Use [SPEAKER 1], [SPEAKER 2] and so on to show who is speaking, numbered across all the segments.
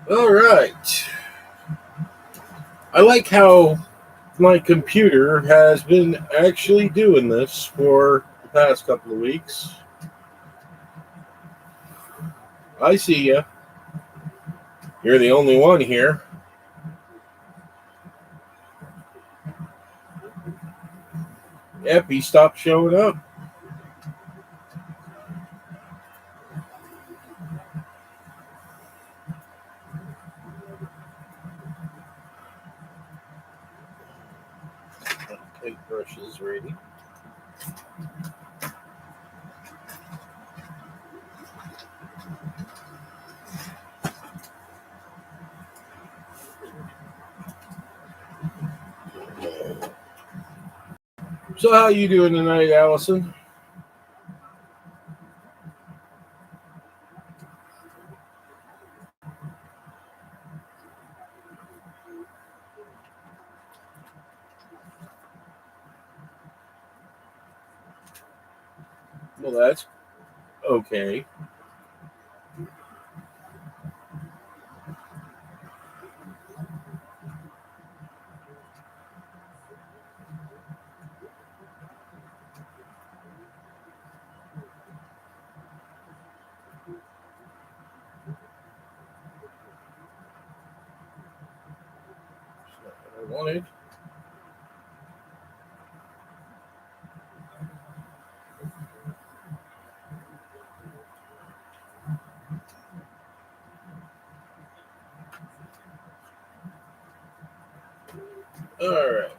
[SPEAKER 1] All right. I like how my computer has been actually doing this for the past couple of weeks. I see you. You're the only one here. Yep, he stopped showing up. Paintbrush is ready. So how you doing tonight, Allison? Well, that's okay. That's not what I wanted. All right,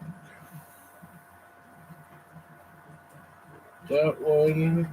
[SPEAKER 1] that one.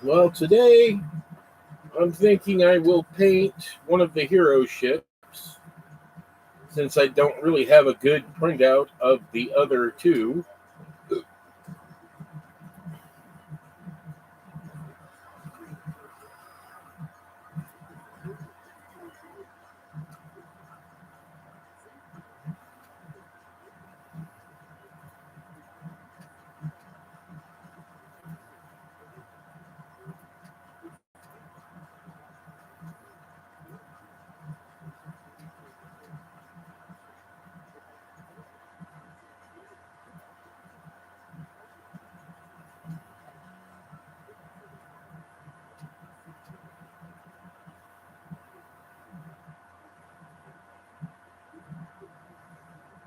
[SPEAKER 1] Well, today I'm thinking I will paint one of the hero ships since I don't really have a good printout of the other two.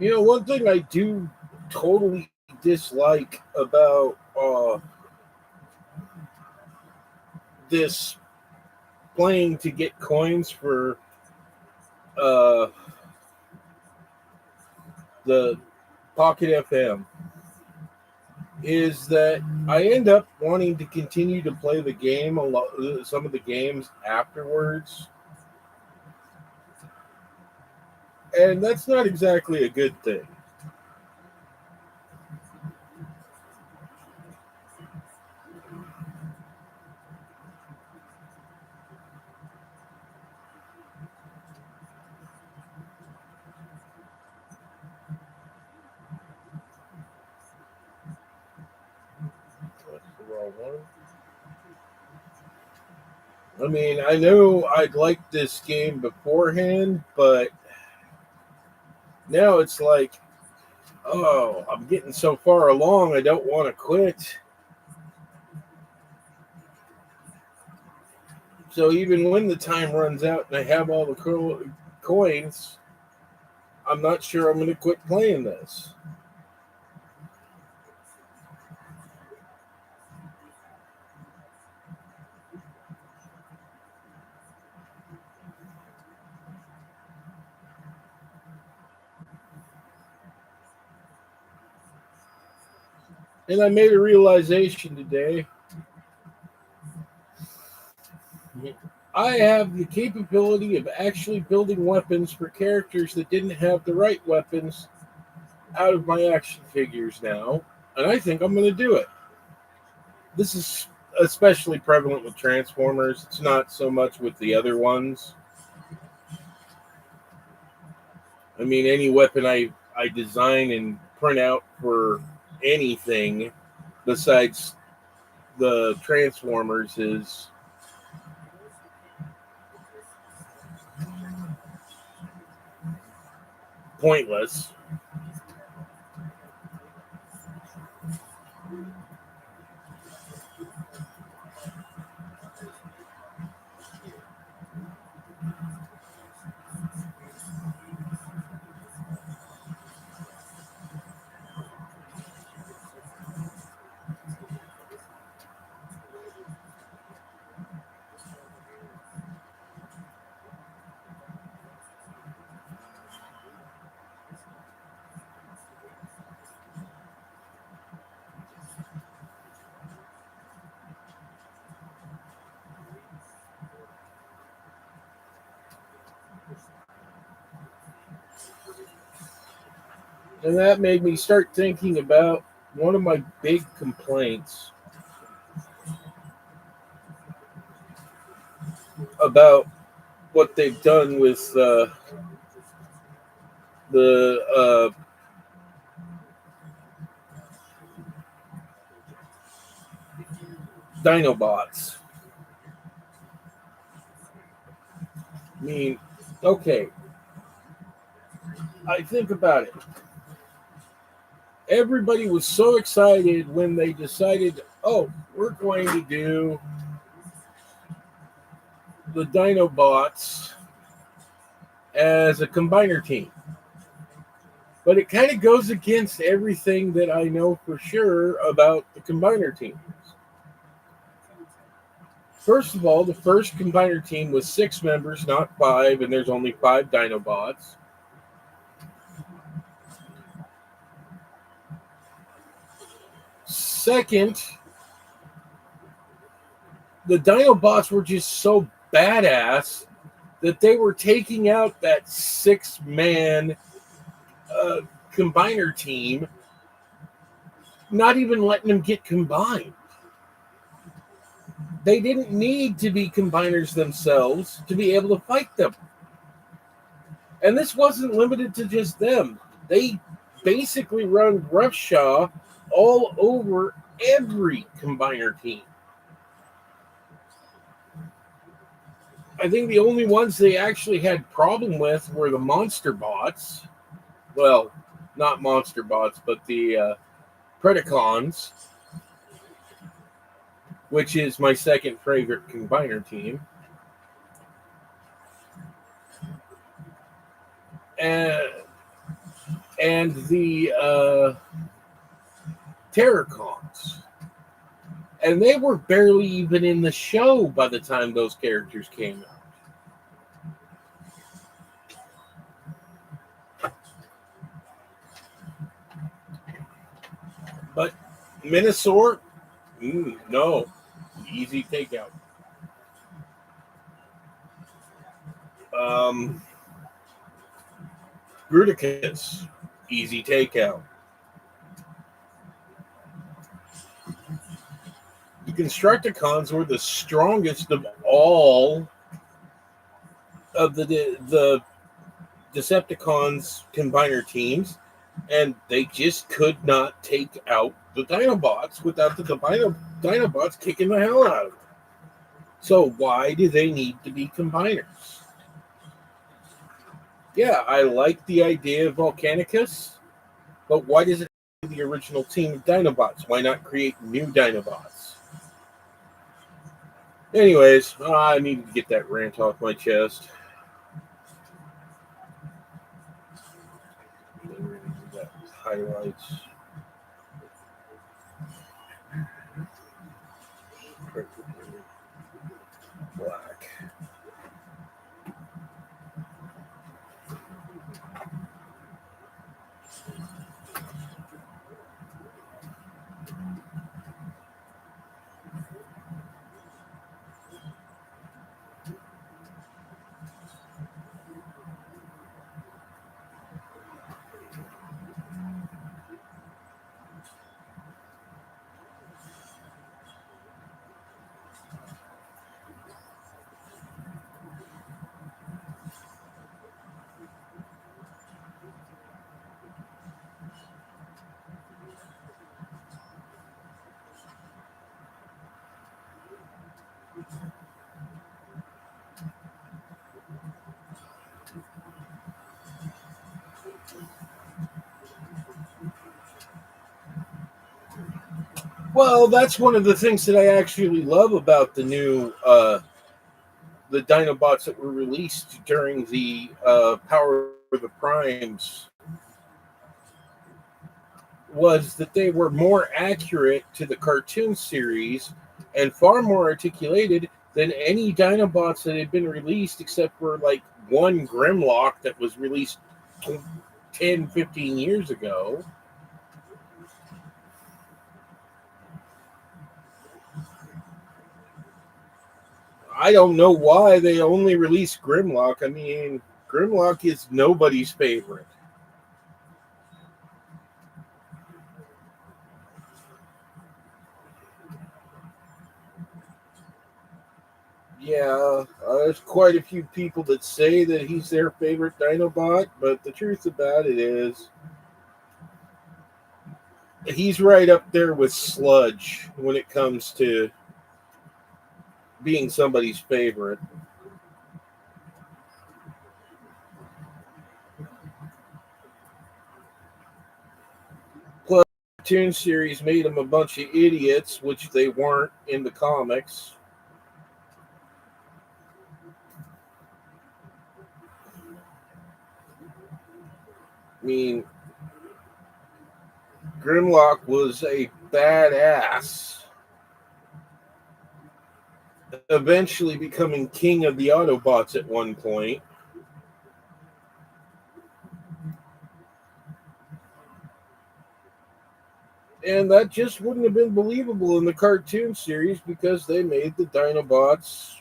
[SPEAKER 1] One thing I do totally dislike about this playing to get coins for uh, the Pocket FM is that I end up wanting to continue to play the game a lot, some of the games afterwards, and that's not exactly a good thing. That's the wrong one. I mean, I know I'd like this game beforehand, but now it's like, oh, I'm getting so far along, I don't want to quit. So even when the time runs out and I have all the coins, I'm not sure I'm going to quit playing this. And I made a realization today. I have the capability of actually building weapons for characters that didn't have the right weapons out of my action figures now, and I think I'm going to do it. This is especially prevalent with Transformers. It's not so much with the other ones. I mean, any weapon I design and print out for anything besides the Transformers is pointless. And that made me start thinking about one of my big complaints about what they've done with the Dinobots. I mean, okay, I think about it. Everybody was so excited when they decided, oh, we're going to do the Dinobots as a combiner team. But it kind of goes against everything that I know for sure about the combiner teams. First of all, the first combiner team was 6 members, not 5, and there's only 5 Dinobots. Second, the Dinobots were just so badass that they were taking out that 6-man combiner team, not even letting them get combined. They didn't need to be combiners themselves to be able to fight them. And this wasn't limited to just them. They basically run roughshod all over every combiner team. I think the only ones they actually had problem with were the monster bots. Well, not monster bots, but the Predacons, which is my second favorite combiner team. And the Terracons. And they were barely even in the show by the time those characters came out. But Minosaur, no, easy takeout. Bruticus, easy takeout. The Constructicons were the strongest of all of the Decepticons combiner teams, and they just could not take out the Dinobots without the Dinobots kicking the hell out of them. So why do they need to be combiners? Yeah, I like the idea of Volcanicus, but why does it have the original team of Dinobots? Why not create new Dinobots? Anyways, I need to get that rant off my chest. Highlights. Black. Well, that's one of the things that I actually love about the Dinobots that were released during the Power of the Primes was that they were more accurate to the cartoon series and far more articulated than any Dinobots that had been released, except for like one Grimlock that was released 10, 15 years ago. I don't know why they only released Grimlock. I mean, Grimlock is nobody's favorite. Yeah, there's quite a few people that say that he's their favorite Dinobot, but the truth about it is, he's right up there with Sludge when it comes to being somebody's favorite. Plus, the cartoon series made them a bunch of idiots, which they weren't in the comics. I mean, Grimlock was a badass, eventually becoming king of the Autobots at one point. And that just wouldn't have been believable in the cartoon series because they made the Dinobots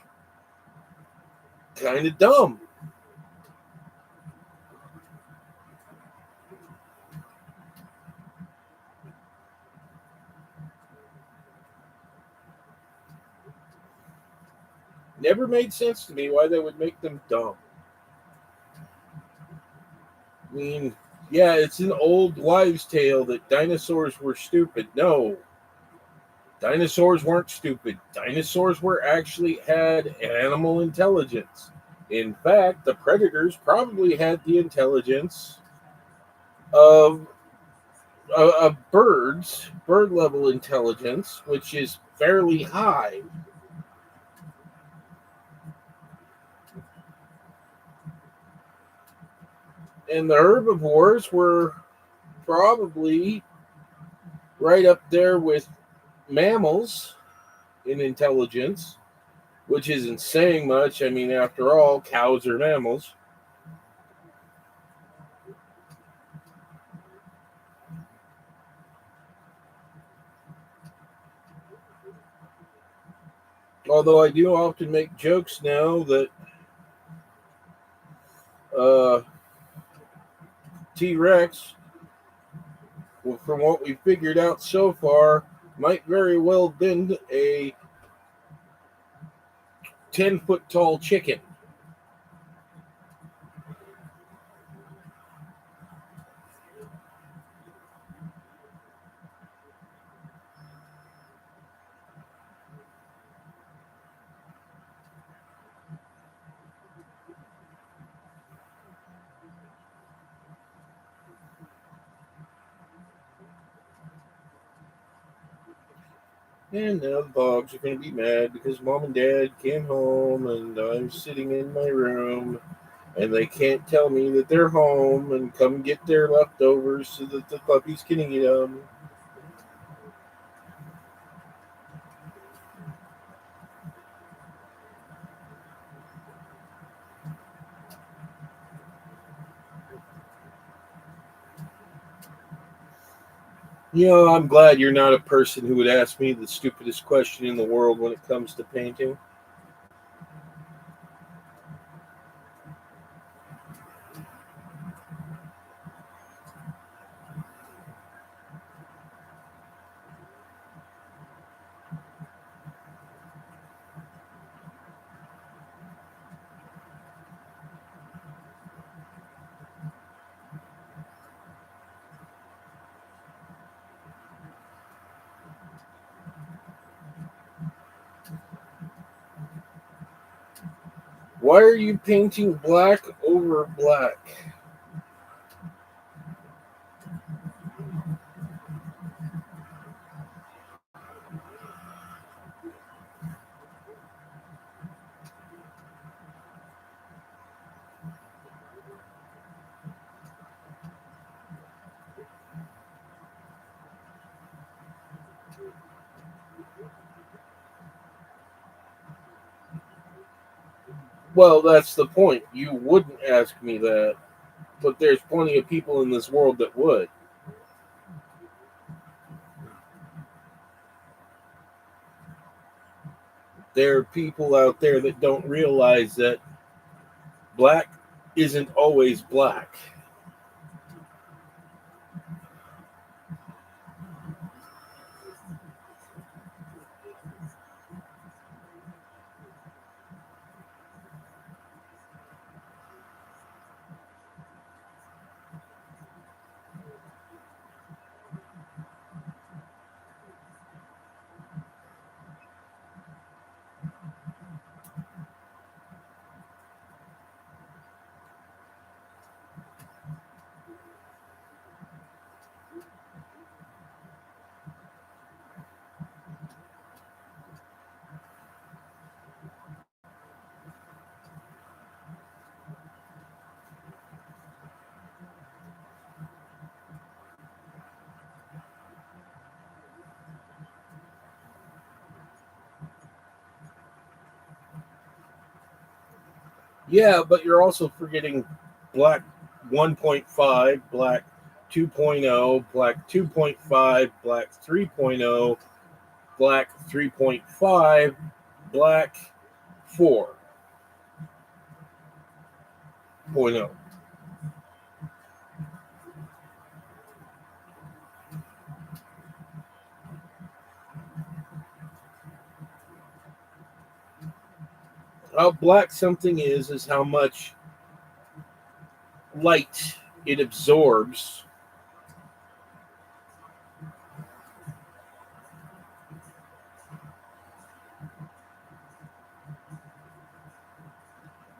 [SPEAKER 1] kind of dumb. Never made sense to me why they would make them dumb. I mean, yeah, it's an old wives' tale that dinosaurs were stupid. No, dinosaurs weren't stupid. Dinosaurs were actually had animal intelligence. In fact, the predators probably had the intelligence of birds, bird level intelligence, which is fairly high. And the herbivores were probably right up there with mammals in intelligence, which isn't saying much. I mean, after all, cows are mammals. Although I do often make jokes now that uh, T Rex, well, from what we figured out so far, might very well have been a 10-foot tall chicken. And now the dogs are going to be mad because mom and dad came home and I'm sitting in my room and they can't tell me that they're home and come get their leftovers so that the puppies can eat them. You know, I'm glad you're not a person who would ask me the stupidest question in the world when it comes to painting. Why are you painting black over black? Well, that's the point. You wouldn't ask me that, but there's plenty of people in this world that would. There are people out there that don't realize that black isn't always black. Yeah, but you're also forgetting black 1.5, black 2.0, black 2.5, black 3.0, black 3.5, black 4.0. How black something is how much light it absorbs,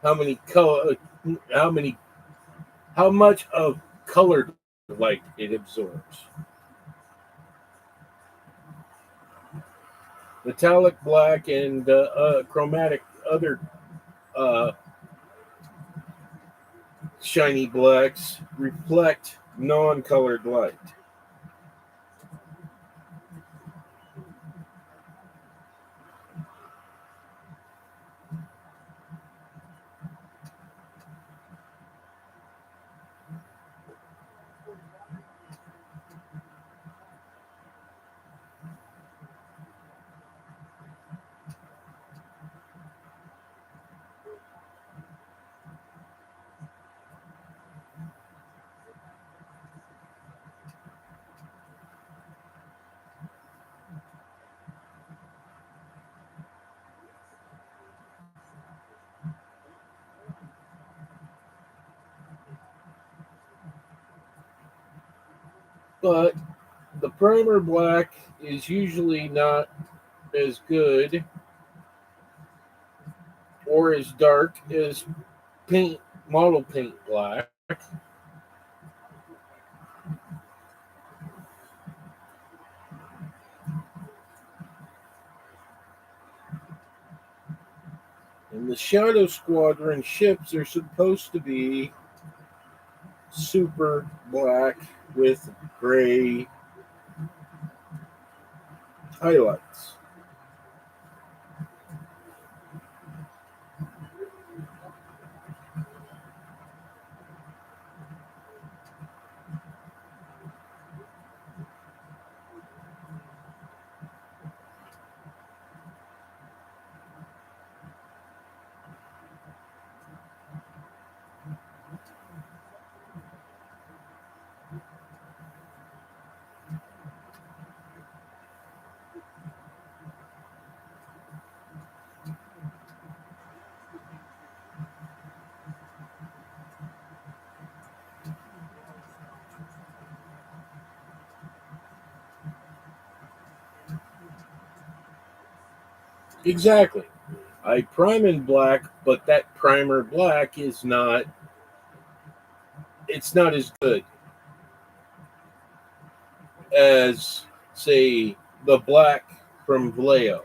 [SPEAKER 1] how many color, how many, how much of colored light it absorbs. Metallic black and chromatic other uh, shiny blacks reflect non-colored light. But the primer black is usually not as good or as dark as paint model paint black. And the Shadow Squadron ships are supposed to be super black with gray highlights. Exactly. I prime in black, but that primer black is not, it's not as good as, say, the black from Vallejo.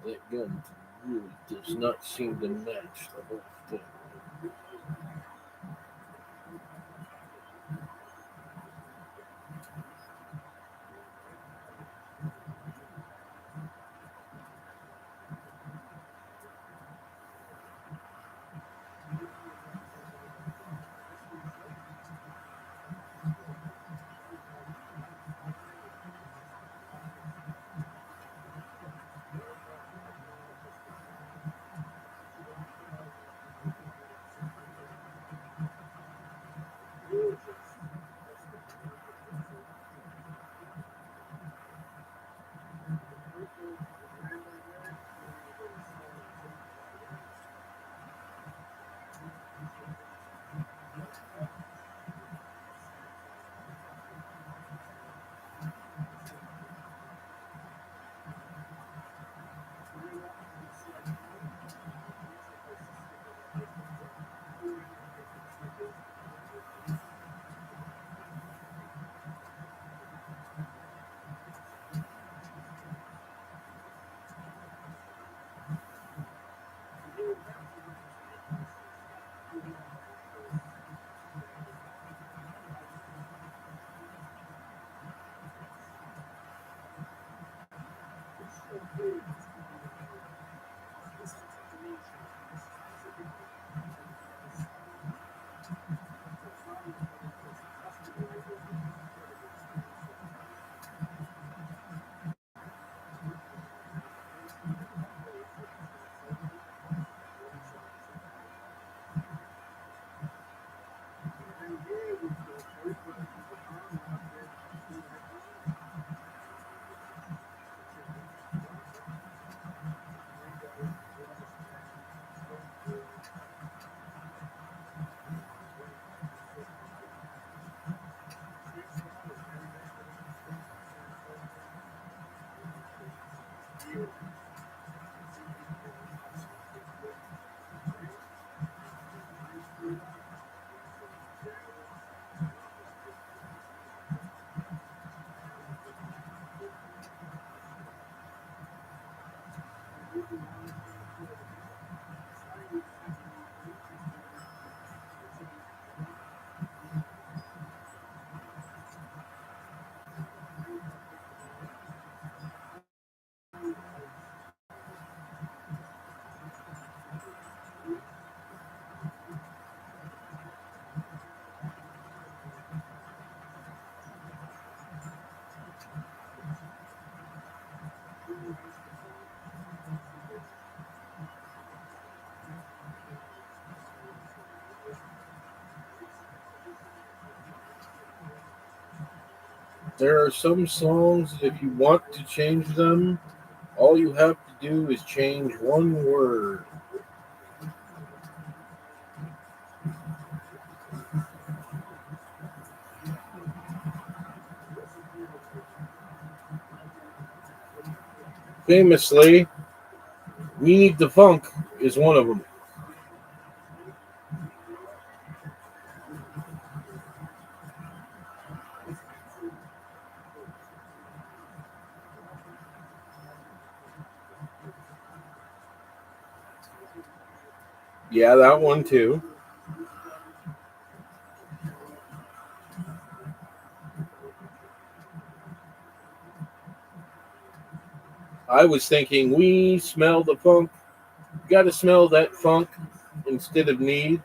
[SPEAKER 1] That gun really does not seem to match the whole thing. There are some songs that if you want to change them, all you have to do is change one word. Famously, We Need the Funk is one of them. Yeah, that one too. I was thinking, we smell the funk. You got to smell that funk instead of need.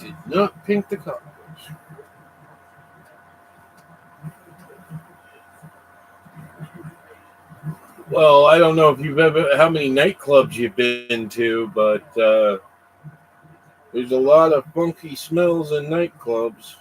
[SPEAKER 1] Did not pink the colors. Well, I don't know if you've ever how many nightclubs you've been to, but there's a lot of funky smells in nightclubs.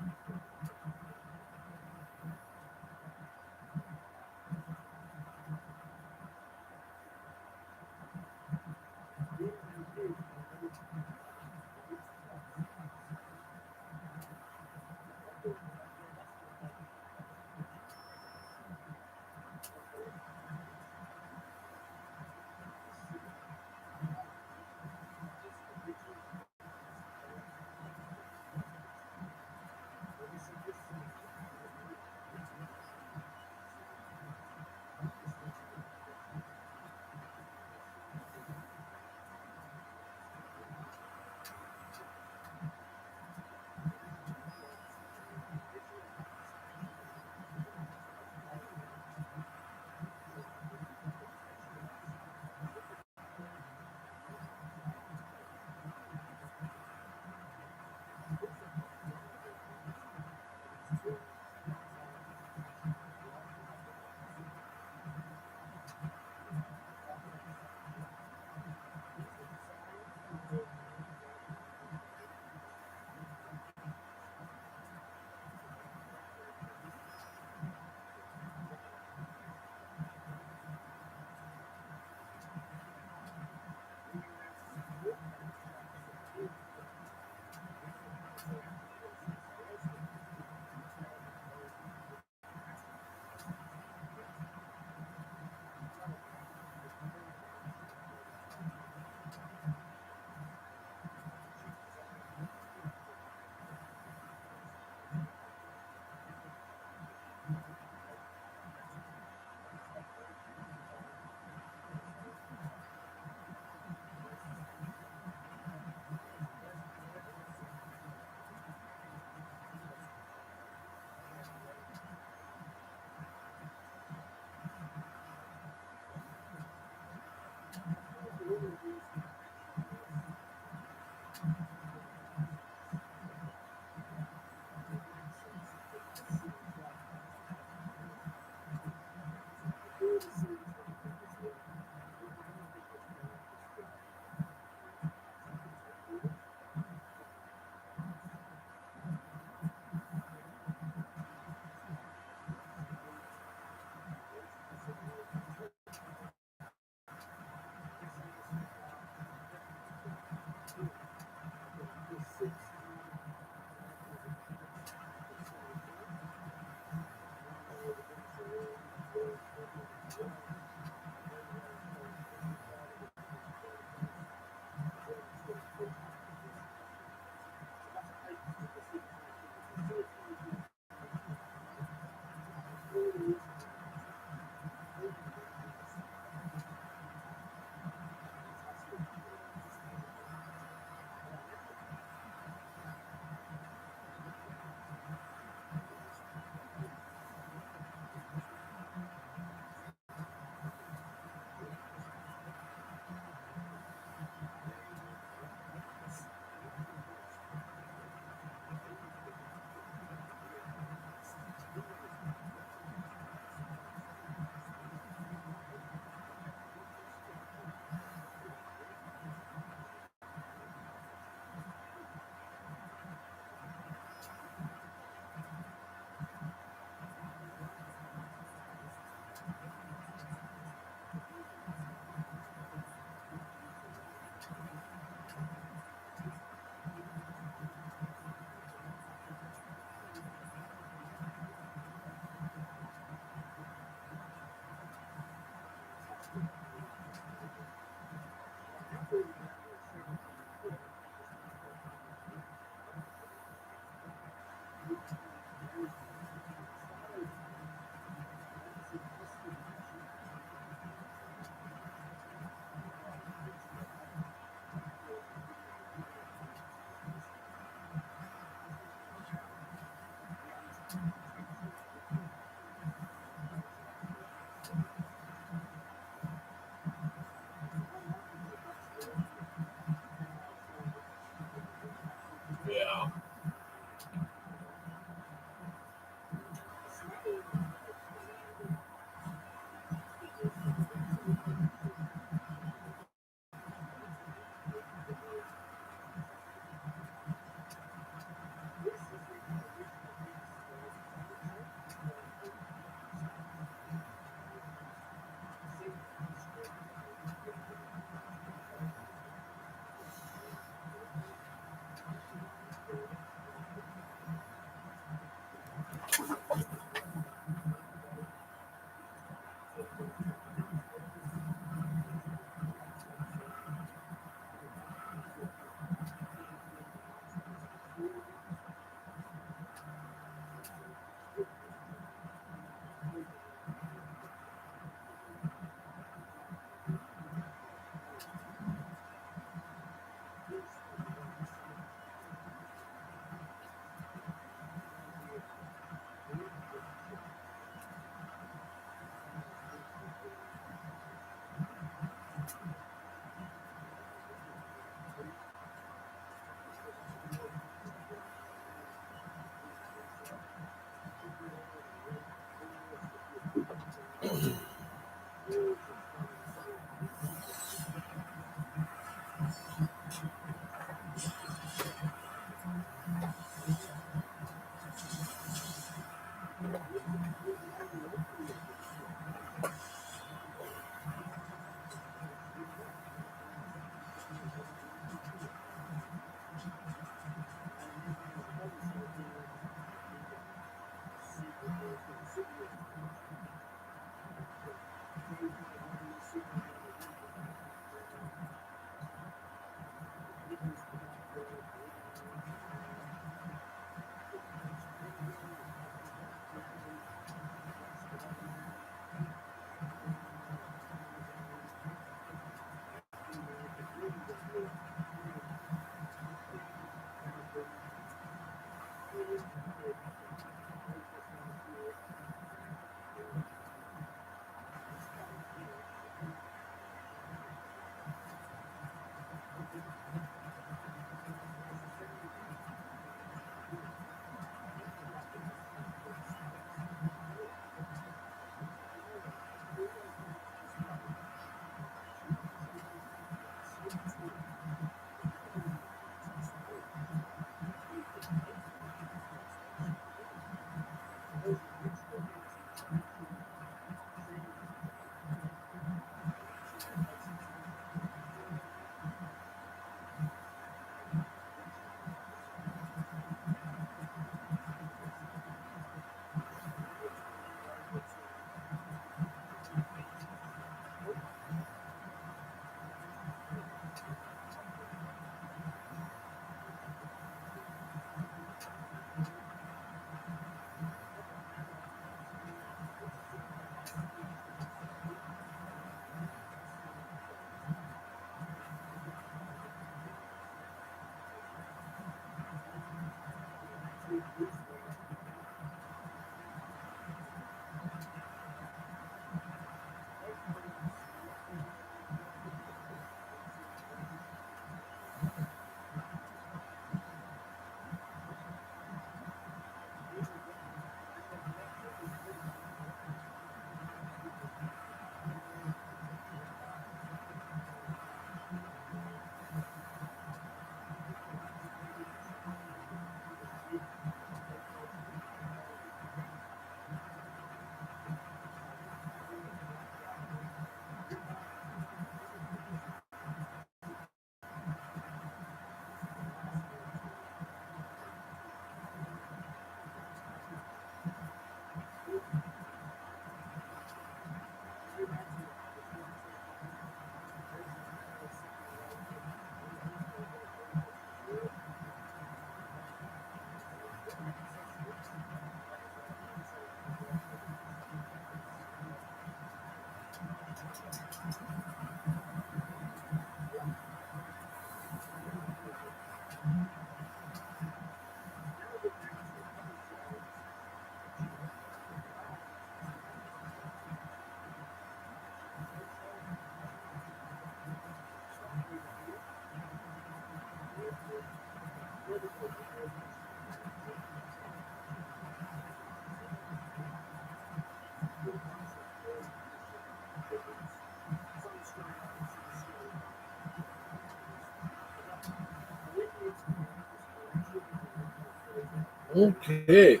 [SPEAKER 1] Okay.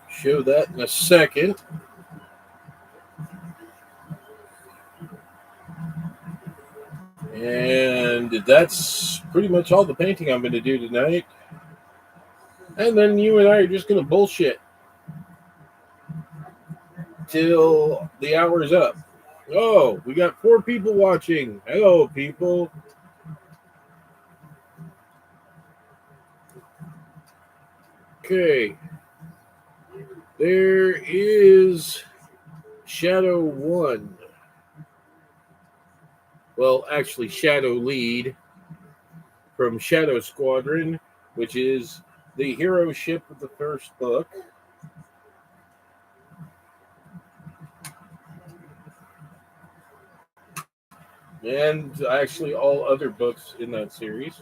[SPEAKER 1] Show that in a second. And that's pretty much all the painting I'm going to do tonight. And then you and I are just going to bullshit till the hour's up. Oh, we got 4 people watching. Hello, people. Okay. There is Shadow 1. Well, actually, Shadow Lead from Shadow Squadron, which is the hero ship of the first book. And actually, all other books in that series.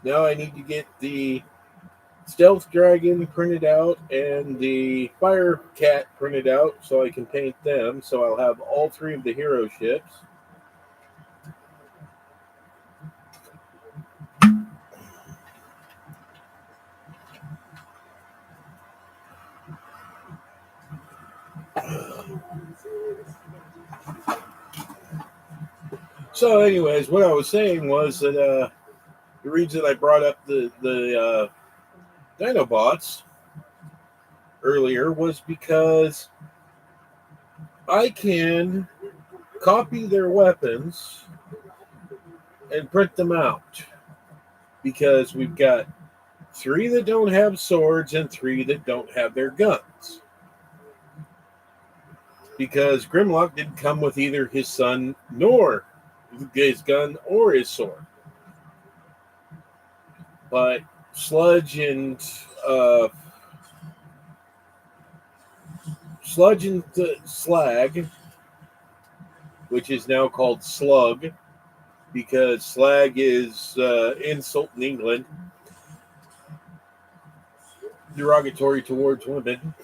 [SPEAKER 1] Now I need to get the Stealth Dragon printed out and the Fire Cat printed out so I can paint them. So I'll have all 3 of the hero ships. So, anyways, what I was saying was that the reason I brought up the Dinobots earlier was because I can copy their weapons and print them out because we've got 3 that don't have swords and 3 that don't have their guns. Because Grimlock didn't come with either his son nor his gun or his sword. But Sludge and Slag, which is now called Slug, because slag is insult in England, derogatory towards women.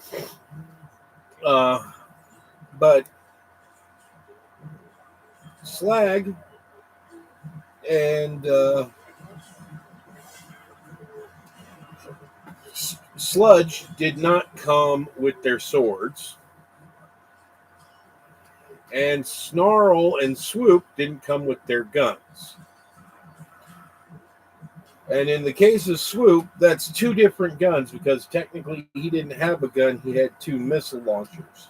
[SPEAKER 1] But Slag and Sludge did not come with their swords, and Snarl and Swoop didn't come with their guns. And in the case of Swoop, that's 2 different guns because technically he didn't have a gun, he had 2 missile launchers.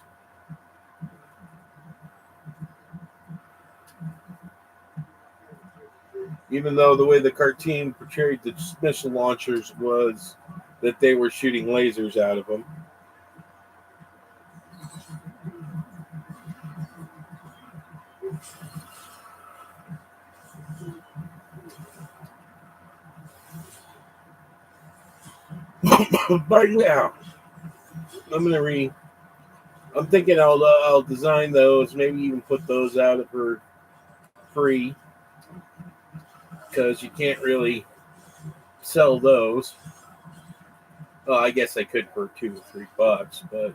[SPEAKER 1] Even though the way the cartoon portrayed the missile launchers was that they were shooting lasers out of them. But yeah, I'm thinking I'll design those, maybe even put those out for free because you can't really sell those. Well, I guess I could for $2 or $3, but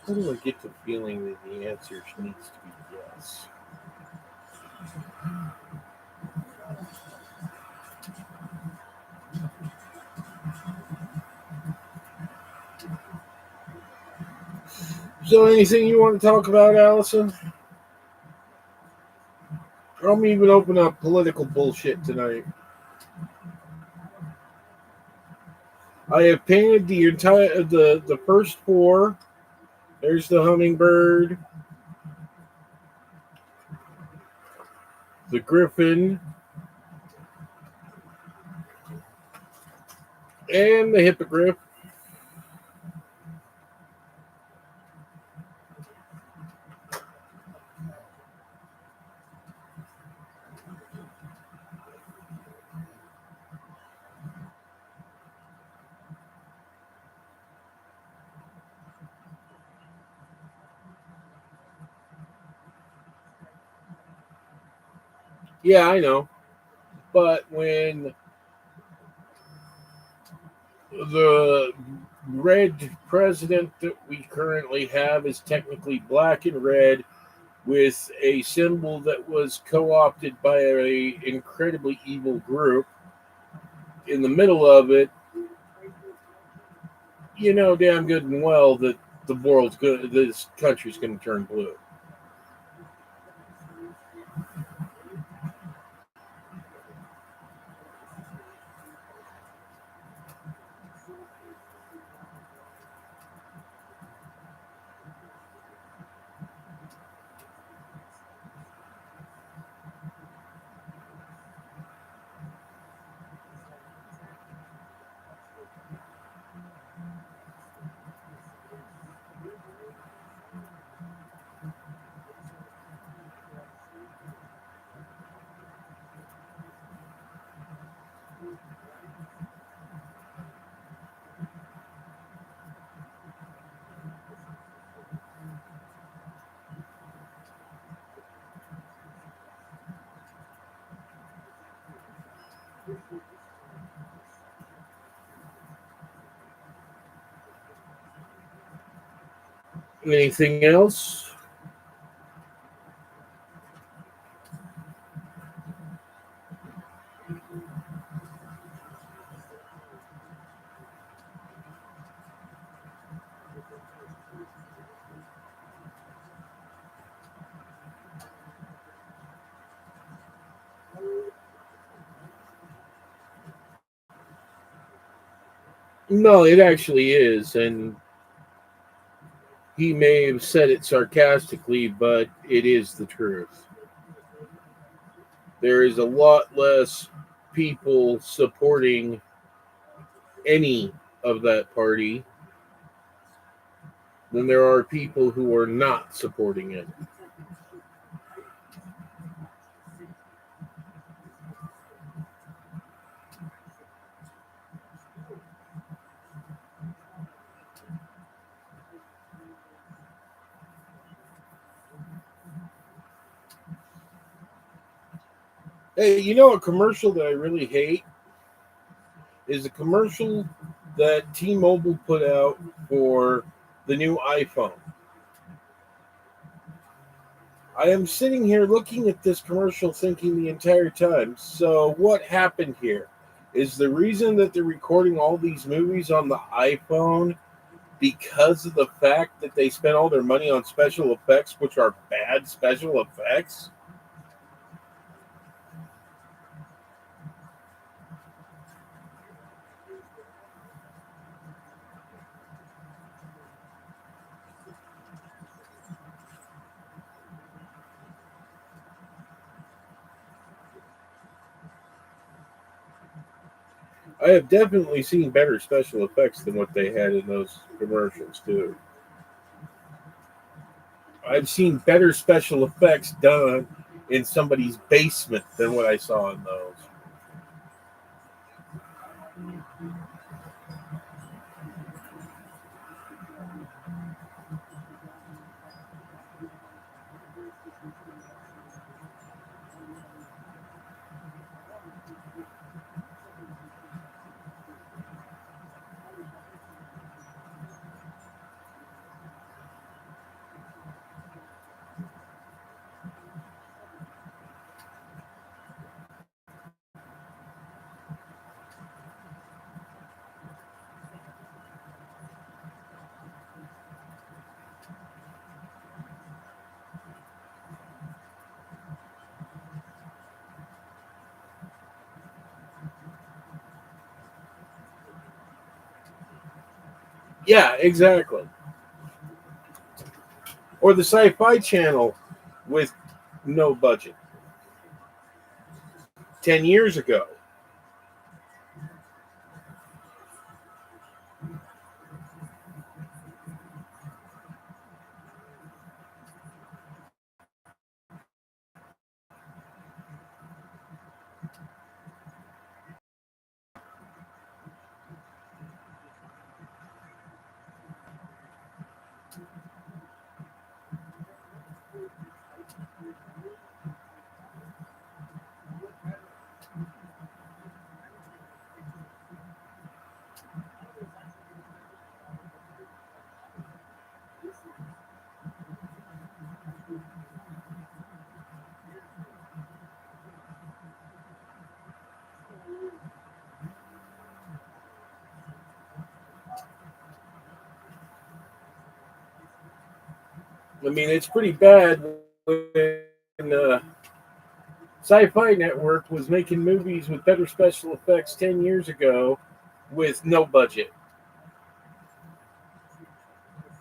[SPEAKER 1] Why do I get the feeling that the answer needs to be yes? So, anything you want to talk about, Allison? I'm even open up political bullshit tonight. I have painted the entire the first four. There's the hummingbird, the griffin, and the hippogriff. Yeah, I know. But when the red president that we currently have is technically black and red with a symbol that was co-opted by a incredibly evil group in the middle of it, you know damn good and well that the world's good, this country's going to turn blue. Anything else? No, it actually is, and he may have said it sarcastically, but it is the truth. There is a lot less people supporting any of that party than there are people who are not supporting it. Hey, you know a commercial that I really hate is a commercial that T-Mobile put out for the new iPhone. I am sitting here looking at this commercial thinking the entire time, so what happened here? Is the reason that they're recording all these movies on the iPhone because of the fact that they spent all their money on special effects, which are bad special effects? I have definitely seen better special effects than what they had in those commercials, too. I've seen better special effects done in somebody's basement than what I saw in those. Yeah, exactly. Or the Sci-Fi Channel with no budget 10 years ago. I mean, it's pretty bad when Sci-Fi Network was making movies with better special effects 10 years ago with no budget,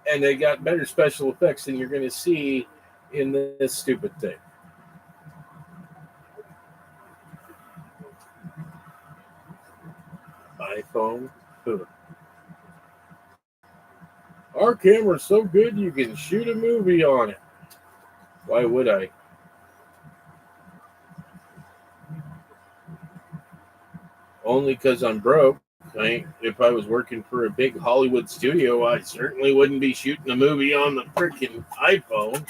[SPEAKER 1] and they got better special effects than you're going to see in this stupid thing. iPhone. Our camera's so good you can shoot a movie on it. Why would I? Only because I'm broke. If I was working for a big Hollywood studio, I certainly wouldn't be shooting a movie on the freaking iPhone.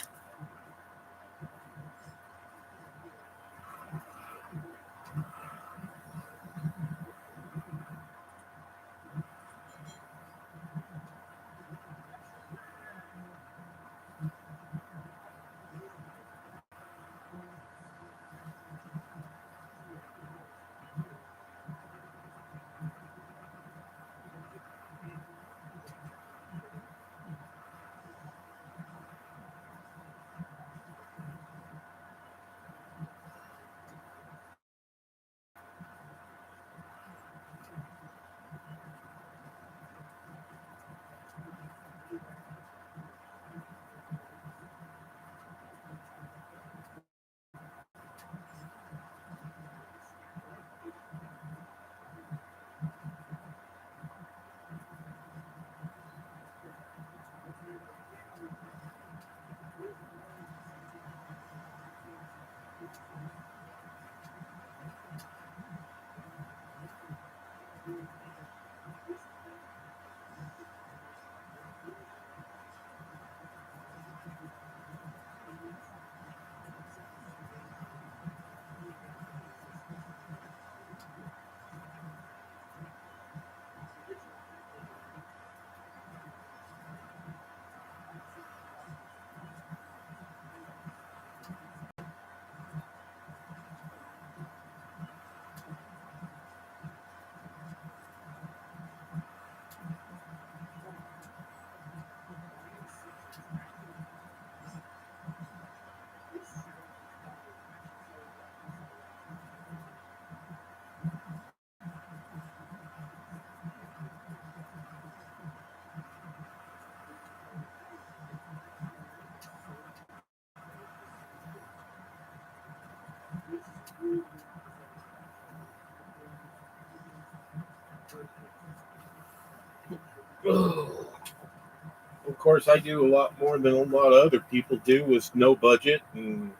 [SPEAKER 1] Of course, I do a lot more than a lot of other people do with no budget. And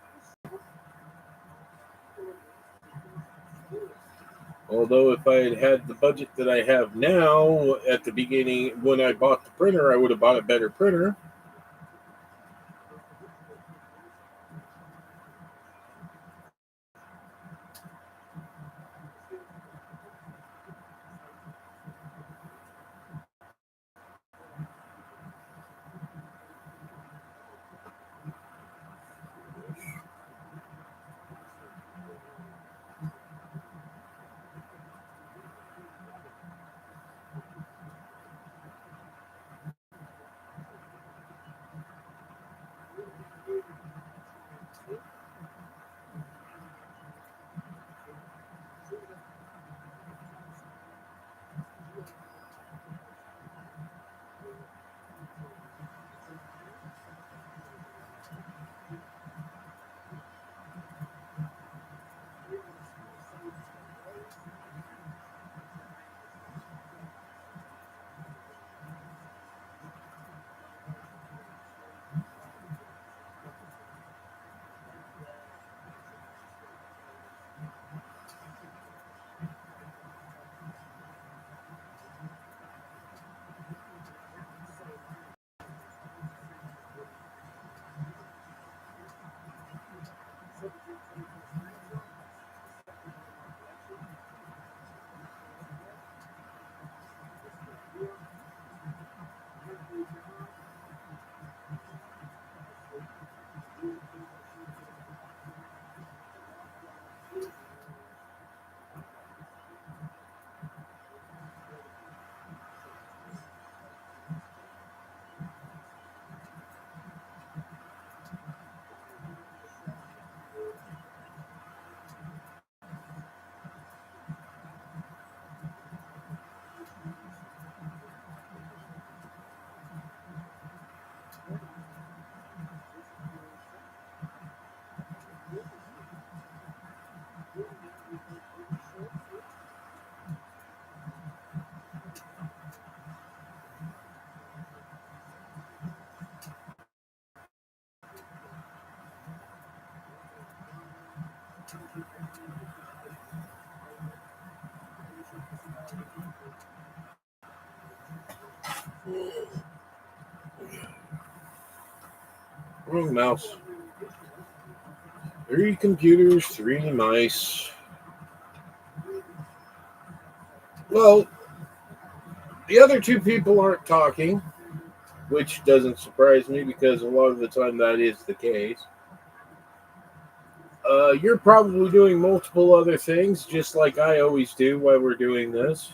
[SPEAKER 1] although if I had had the budget that I have now at the beginning when I bought the printer, I would have bought a better printer. Wrong mouse. 3 computers, 3 mice. Well, the other 2 people aren't talking, which doesn't surprise me because a lot of the time that is the case. You're probably doing multiple other things, just like I always do while we're doing this.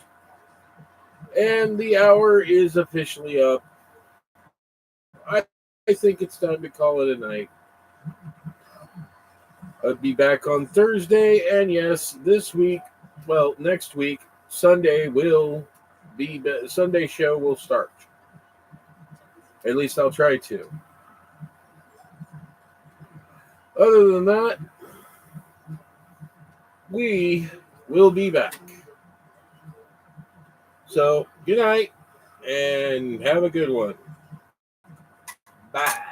[SPEAKER 1] And the hour is officially up. I, I think it's time to call it a night. I'll be back on Thursday, and yes, this week, well, next week, Sunday will be Sunday show will start. At least I'll try to. Other than that, we will be back. So, good night and have a good one. Bye.